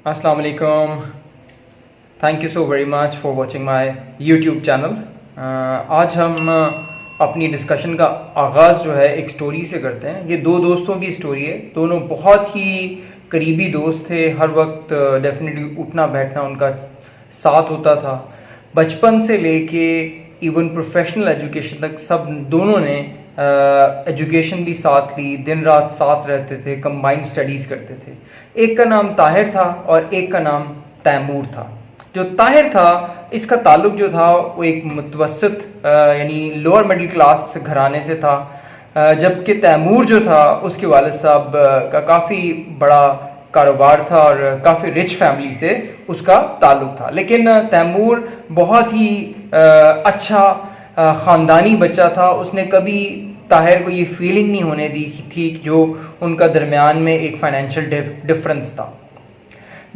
Assalamu alaikum. Thank you so very much for watching my YouTube channel. आज हम अपनी discussion का आगाज़ जो है एक स्टोरी से करते हैं. ये दो दोस्तों की स्टोरी है. दोनों बहुत ही करीबी दोस्त थे. हर वक्त डेफिनेटली उठना बैठना उनका साथ होता था. बचपन से लेके इवन प्रोफेशनल एजुकेशन तक सब दोनों ने एजुकेशन भी साथ ली, दिन रात साथ रहते थे, कंबाइंड स्टडीज़ करते थे. एक का नाम ताहिर था और एक का नाम तैमूर था. जो ताहिर था इसका ताल्लुक जो था वो एक मुतवसत यानी लोअर मिडिल क्लास घराने से था, जबकि तैमूर जो था उसके वालिद साहब का काफ़ी बड़ा कारोबार था और काफ़ी रिच फैमिली से उसका ताल्लुक था. लेकिन तैमूर बहुत ही अच्छा ख़ानदानी बच्चा था. उसने कभी ताहिर को ये फीलिंग नहीं होने दी थी जो उनका दरमियान में एक फ़ाइनेंशियल डिफरेंस था.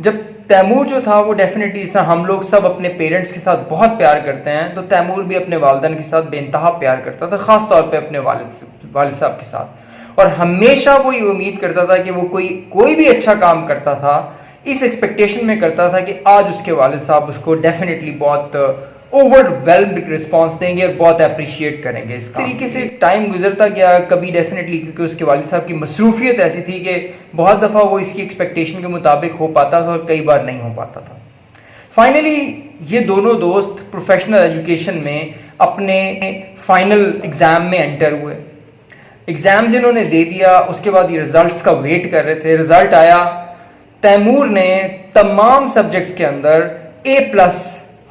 जब तैमूर जो था वो डेफिनेटली इस तरह हम लोग सब अपने पेरेंट्स के साथ बहुत प्यार करते हैं, तो तैमूर भी अपने वालिदैन के साथ बेइंतहा प्यार करता था, ख़ास तौर पे अपने वालिद साहब के साथ. और हमेशा वो ये उम्मीद करता था कि वो कोई भी अच्छा काम करता था इस एक्सपेक्टेशन में करता था कि आज उसके वालिद साहब उसको डेफिनेटली बहुत ओवरवेल्म्ड रिस्पांस देंगे और बहुत अप्रिशिएट करेंगे. इस तरीके से टाइम गुजरता गया. कभी डेफिनेटली क्योंकि उसके वालिद साहब की मसरूफियत ऐसी थी कि बहुत दफ़ा वो इसकी एक्सपेक्टेशन के मुताबिक हो पाता था और कई बार नहीं हो पाता था. फाइनली ये दोनों दोस्त प्रोफेशनल एजुकेशन में अपने फाइनल एग्ज़ाम में एंटर हुए. एग्ज़ाम्स इन्होंने दे दिया. उसके बाद ये रिज़ल्ट्स का वेट कर रहे थे. रिज़ल्ट आया. तैमूर ने तमाम सब्जेक्ट्स के अंदर A+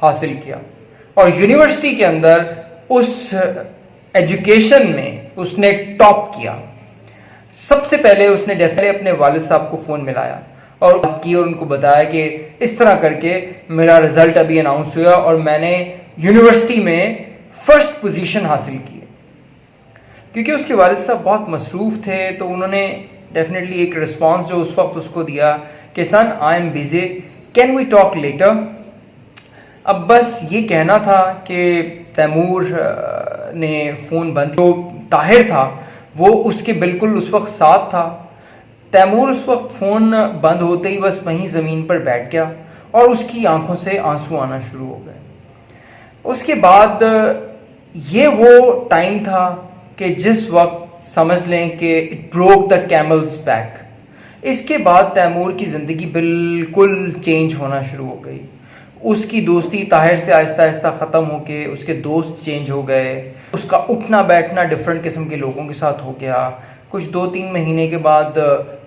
हासिल किया और यूनिवर्सिटी के अंदर उस एजुकेशन में उसने टॉप किया. सबसे पहले उसने डेफिनेटली अपने वालिद साहब को फ़ोन मिलाया और बात की और उनको बताया कि इस तरह करके मेरा रिज़ल्ट अभी अनाउंस हुआ और मैंने यूनिवर्सिटी में फ़र्स्ट पोजीशन हासिल की है. क्योंकि उसके वालिद साहब बहुत मसरूफ़ थे तो उन्होंने डेफिनेटली एक रिस्पांस जो उस वक्त उसको दिया कि son I am busy, can we talk later. अब बस ये कहना था कि तैमूर ने फ़ोन बंद. जो ताहिर था वो उसके बिल्कुल उस वक्त साथ था. तैमूर उस वक्त फ़ोन बंद होते ही बस वहीं ज़मीन पर बैठ गया और उसकी आंखों से आंसू आना शुरू हो गए. उसके बाद ये वो टाइम था कि जिस वक्त समझ लें कि it broke the camel's back. इसके बाद तैमूर की ज़िंदगी बिल्कुल चेंज होना शुरू हो गई. उसकी दोस्ती ताहिर से आहिस्ता आहिस्ता ख़त्म होके उसके दोस्त चेंज हो गए. उसका उठना बैठना डिफरेंट किस्म के लोगों के साथ हो गया. कुछ 2-3 महीने के बाद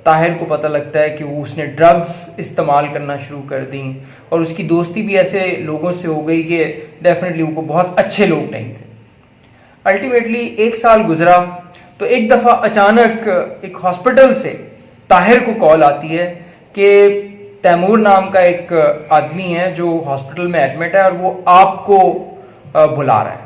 ताहिर को पता लगता है कि उसने ड्रग्स इस्तेमाल करना शुरू कर दी और उसकी दोस्ती भी ऐसे लोगों से हो गई कि डेफिनेटली वो बहुत अच्छे लोग नहीं थे. अल्टीमेटली 1 साल गुजरा तो एक दफ़ा अचानक एक हॉस्पिटल से ताहिर को कॉल आती है कि तैमूर नाम का एक आदमी है जो हॉस्पिटल में एडमिट है और वो आपको बुला रहा है.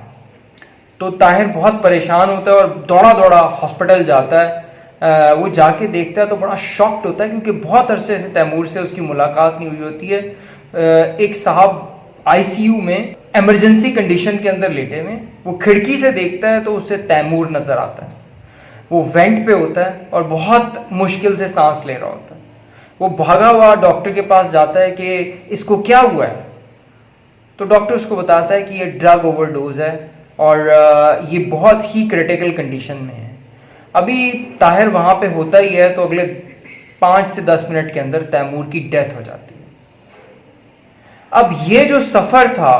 तो ताहिर बहुत परेशान होता है और दौड़ा दौड़ा हॉस्पिटल जाता है. वो जाके देखता है तो बड़ा शॉक्ड होता है क्योंकि बहुत अरसे से तैमूर से उसकी मुलाकात नहीं हुई होती है. एक साहब ICU में एमरजेंसी कंडीशन के अंदर लेटे हुए. वो खिड़की से देखता है तो उसे तैमूर नज़र आता है. वो वेंट पे होता है और बहुत मुश्किल से सांस ले रहा होता है. वो भागा हुआ डॉक्टर के पास जाता है कि इसको क्या हुआ है. तो डॉक्टर उसको बताता है कि ये ड्रग ओवरडोज है और ये बहुत ही क्रिटिकल कंडीशन में है. अभी ताहिर वहाँ पे होता ही है तो अगले 5 से 10 मिनट के अंदर तैमूर की डेथ हो जाती है. अब ये जो सफ़र था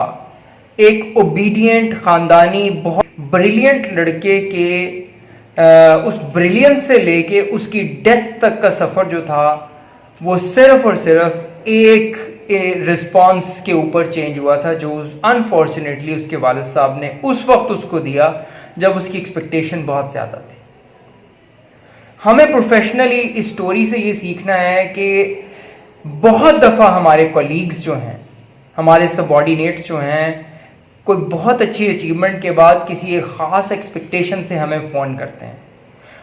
एक ओबीडियंट ख़ानदानी बहुत ब्रिलियंट लड़के के उस ब्रिलियंस से लेके उसकी डेथ तक का सफ़र जो था वो सिर्फ और सिर्फ एक रिस्पांस के ऊपर चेंज हुआ था जो अनफॉर्चुनेटली उसके वालिद साहब ने उस वक्त उसको दिया जब उसकी एक्सपेक्टेशन बहुत ज़्यादा थी. हमें प्रोफेशनली इस स्टोरी से ये सीखना है कि बहुत दफ़ा हमारे कॉलीग्स जो हैं, हमारे सबऑर्डिनेट्स जो हैं, कोई बहुत अच्छी अचीवमेंट के बाद किसी एक ख़ास एक्सपेक्टेशन से हमें फ़ोन करते हैं.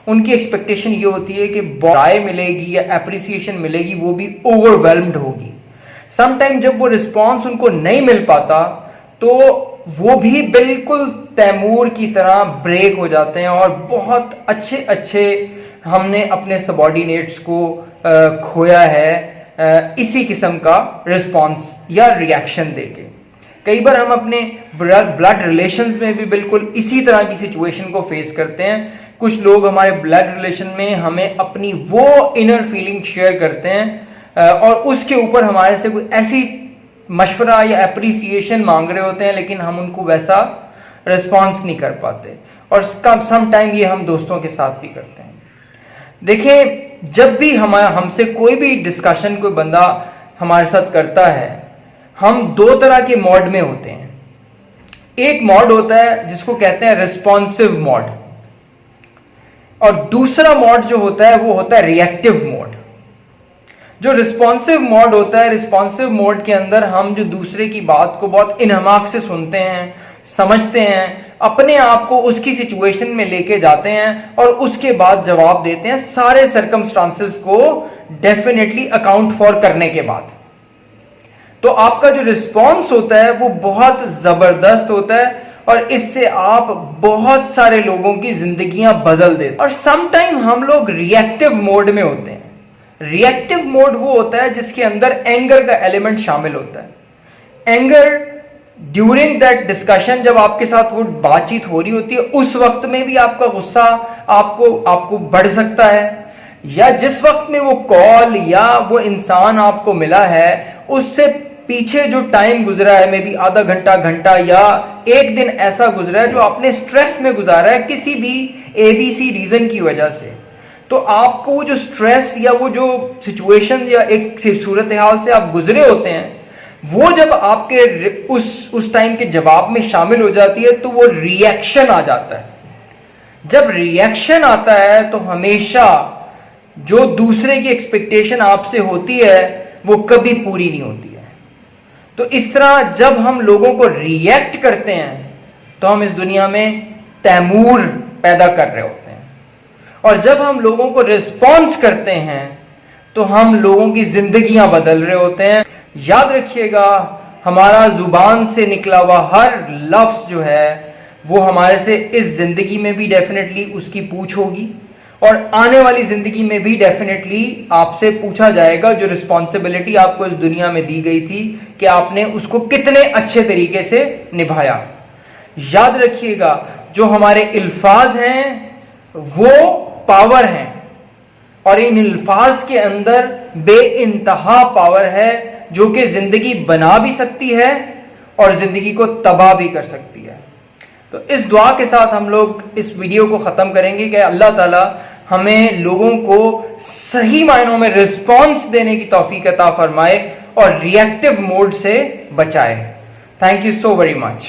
उनकी एक्सपेक्टेशन ये होती है कि राय मिलेगी या अप्रिसिएशन मिलेगी वो भी ओवरवेल्म्ड होगी. समटाइम जब वो रिस्पांस उनको नहीं मिल पाता तो वो भी बिल्कुल तैमूर की तरह ब्रेक हो जाते हैं और बहुत अच्छे हमने अपने सबऑर्डिनेट्स को खोया है इसी किस्म का रिस्पॉन्स या रिएक्शन देके। कई बार हम अपने ब्लड रिलेशंस में भी बिल्कुल इसी तरह की सिचुएशन को फेस करते हैं। कुछ लोग हमारे ब्लड रिलेशन में हमें अपनी वो इनर फीलिंग शेयर करते हैं और उसके ऊपर हमारे से कोई ऐसी मशवरा या अप्रिसिएशन मांग रहे होते हैं, लेकिन हम उनको वैसा रिस्पॉन्स नहीं कर पाते। और सम टाइम ये हम दोस्तों के साथ भी करते हैं। देखिए, जब भी हमसे कोई भी डिस्कशन कोई बंदा हमारे साथ करता है, हम दो तरह के मोड में होते हैं। एक मोड होता है जिसको कहते हैं रिस्पॉन्सिव मोड, और दूसरा मोड जो होता है वो होता है रिएक्टिव मोड। जो रिस्पॉन्सिव मोड होता है, रिस्पॉन्सिव मोड के अंदर हम जो दूसरे की बात को बहुत इन्हमाक से सुनते हैं, समझते हैं, अपने आप को उसकी सिचुएशन में लेके जाते हैं और उसके बाद जवाब देते हैं, सारे सर्कमस्टांसेस को डेफिनेटली अकाउंट फॉर करने के बाद। तो आपका जो रिस्पॉन्स होता है वो बहुत जबरदस्त होता है और इससे आप बहुत सारे लोगों की जिंदगियां बदल देते हैं। और सम टाइम हम लोग रिएक्टिव मोड में होते हैं। रिएक्टिव मोड वो होता है जिसके अंदर एंगर का एलिमेंट शामिल होता है। एंगर ड्यूरिंग दैट डिस्कशन, जब आपके साथ वो बातचीत हो रही होती है, उस वक्त में भी आपका गुस्सा आपको बढ़ सकता है, या जिस वक्त में वो कॉल या वो इंसान आपको मिला है उससे पीछे जो टाइम गुजरा है, मे बी आधा घंटा या एक दिन ऐसा गुजरा है जो आपने स्ट्रेस में गुजारा है किसी भी ABC रीजन की वजह से, तो आपको वो जो स्ट्रेस या वो जो सिचुएशन या एक सूरत हाल से आप गुजरे होते हैं, वो जब आपके उस टाइम के जवाब में शामिल हो जाती है तो वो रिएक्शन आ जाता है। जब रिएक्शन आता है तो हमेशा जो दूसरे की एक्सपेक्टेशन आपसे होती है वो कभी पूरी नहीं होती है। तो इस तरह जब हम लोगों को रिएक्ट करते हैं तो हम इस दुनिया में तैमूर पैदा कर रहे होते हैं, और जब हम लोगों को रिस्पॉन्स करते हैं तो हम लोगों की जिंदगियां बदल रहे होते हैं। याद रखिएगा, हमारा जुबान से निकला हुआ हर लफ्ज जो है वो हमारे से इस जिंदगी में भी डेफिनेटली उसकी पूछ होगी, और आने वाली जिंदगी में भी डेफिनेटली आपसे पूछा जाएगा जो रिस्पॉन्सिबिलिटी आपको इस दुनिया में दी गई थी कि आपने उसको कितने अच्छे तरीके से निभाया। याद रखिएगा, जो हमारे अल्फाज हैं वो पावर हैं, और इन अल्फाज के अंदर बेइंतहा पावर है जो कि जिंदगी बना भी सकती है और जिंदगी को तबाह भी कर सकती है। तो इस दुआ के साथ हम लोग इस वीडियो को ख़त्म करेंगे कि अल्लाह ताला हमें लोगों को सही मायनों में रिस्पॉन्स देने की तौफीक अता फरमाए और रिएक्टिव मोड से बचाए। Thank you so very much.